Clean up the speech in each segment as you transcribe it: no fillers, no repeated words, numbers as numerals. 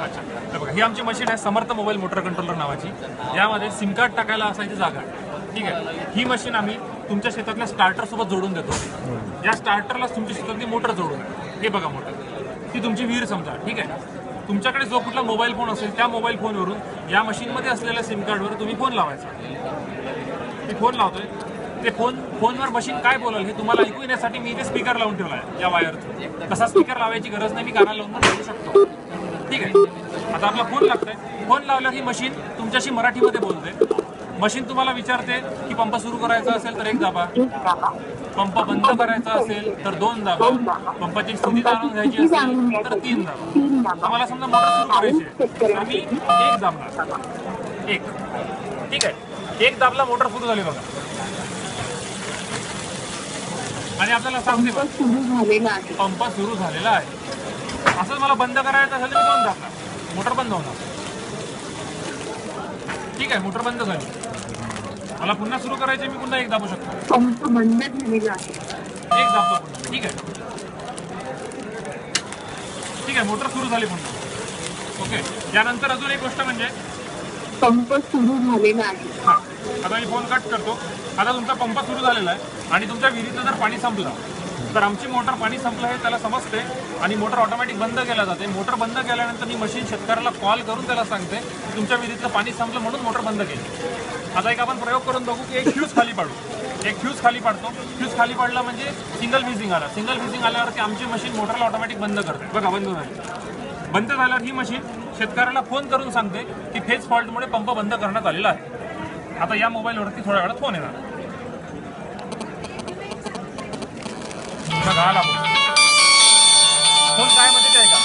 अच्छा, तर बघा ही आमची मशीन आहे समर्थ मोबाईल मोटर कंट्रोलर नावाची. यामध्ये सिम कार्ड टाकायला असायची जागा, ठीक आहे. ही मशीन आम्ही तुमच्या शेतातल्या स्टार्टर सोबत जोडून देतो. या स्टार्टरला तुमच्या शेतातली मोटर जोडून, हे बघा मोटर, ती तुमची विहीर समजा, ठीक आहे. तुमच्याकडे जो कुठला मोबाईल फोन असेल त्या मोबाईल फोनवरून या मशीनमध्ये असलेल्या सिम कार्डवर तुम्ही फोन लावायचा. मी फोन लावतोय, ते फोनवर मशीन काय बोलेल हे तुम्हाला ऐकू येण्यासाठी मी इथे स्पीकर लावून ठेवला आहे या वायरचा. तसा स्पीकर लावायची गरज नाही, मी कानाला लावून बोलू शकतो, ठीक आहे. आता आपला फोन लागतोय, फोन लावल्यावर ही मशीन तुमच्याशी मराठीमध्ये बोलते. मशीन तुम्हाला विचारते की पंप सुरू करायचा असेल तर 1 दाबा, पंप बंद करायचा असेल तर 2 दाबा, पंपाची स्थिती जाणून घ्यायची असेल तर 3 दाबा. आम्हाला समजा मोटर सुरू करायची तर मी 1 दाबणार, 1, ठीक आहे. 1 दाबला मोटर सुरू झाली बघा. आणि आपल्याला सांगते पंप सुरू झालेला आहे. असंच मला बंद करायचं असेल तर मी 2 दाबणार, मोटर बंद होणार, ठीक आहे. मोटर बंद झाली. मला पुन्हा सुरू करायचे, मी पुन्हा 1 दाबू शकतो, पंप बंद झालेला आहे, 1 दाबतो पुन्हा, ठीक आहे. ठीक आहे, मोटर सुरू झाली पुन्हा. ओके, यानंतर अजून एक गोष्ट म्हणजे पंप सुरू झालेला आहे. हां, आता मी फोन कट करतो. आता तुमचा पंप सुरू झालेला आहे आणि तुमच्या विहिरीतलं जर पाणी संपलं तर आमची मोटर पाणी संपलं हे त्याला समजते आणि मोटर ऑटोमॅटिक बंद केला जाते. मोटर बंद केल्यानंतर ही मशीन शेतकऱ्याला कॉल करून त्याला सांगते की तुमच्या विहिरीतलं पाणी संपलं म्हणून मोटर बंद केली. आता एक आपण प्रयोग करून बघू की एक फ्यूज खाली पाडू. एक फ्यूज खाली पाडतो. फ्यूज खाली पाडला म्हणजे सिंगल फ्युजिंग आला. सिंगल फ्युजिंग आल्यावरती आमची मशीन मोटरला ऑटोमॅटिक बंद करते. बघा बंद झाली. बंद झाल्यावर ही मशीन शेतकऱ्याला फोन करून सांगते की फेज फॉल्टमुळे पंप बंद करण्यात आलेला आहे. आता या मोबाईलवरती थोड्या वेळात फोन येणार. बघा आला फोन. काय म्हणते आहे का?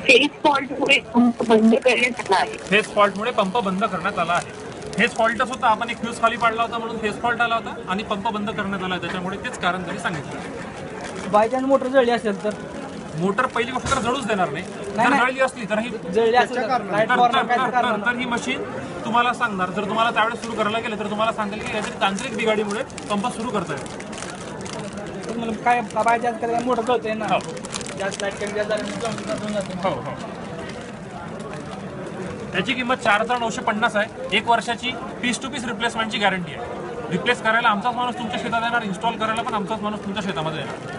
फेज फॉल्टमुळे पंप बंद करण्यात आला आहे. फेज फॉल्टमुळे पंप बंद करण्यात आला आहे. फेज फॉल्टच होता. आपण एक फ्यूज खाली पाडला होता म्हणून फेज फॉल्ट आला होता आणि पंप बंद करण्यात आला. त्याच्यामुळे तेच कारण त्यांनी सांगितलं. बाय चान्स मोटर जळली असेल तर मोटर पहिली गोष्ट तर जळूच देणार नाही. जर जळली असली तर ही जळली असेल तर ही मशीन तुम्हाला सांगणार. जर तुम्हाला त्यावेळेस सुरू करायला गेलं तर तुम्हाला सांगेल की काहीतरी तांत्रिक बिघाडीमुळे पंप सुरू करता येईल. काय बाय चान्स काय मोटर जळतोय ना, जास्त लाईट कमी जास्त. हो हो. त्याची किंमत 4,950 आहे. 1 वर्षाची पीस टू पीस रिप्लेसमेंटची गॅरंटी आहे. रिप्लेस करायला आमचाच माणूस तुमच्या शेतात येणार, इन्स्टॉल करायला पण आमचाच माणूस तुमच्या शेतामध्ये येणार.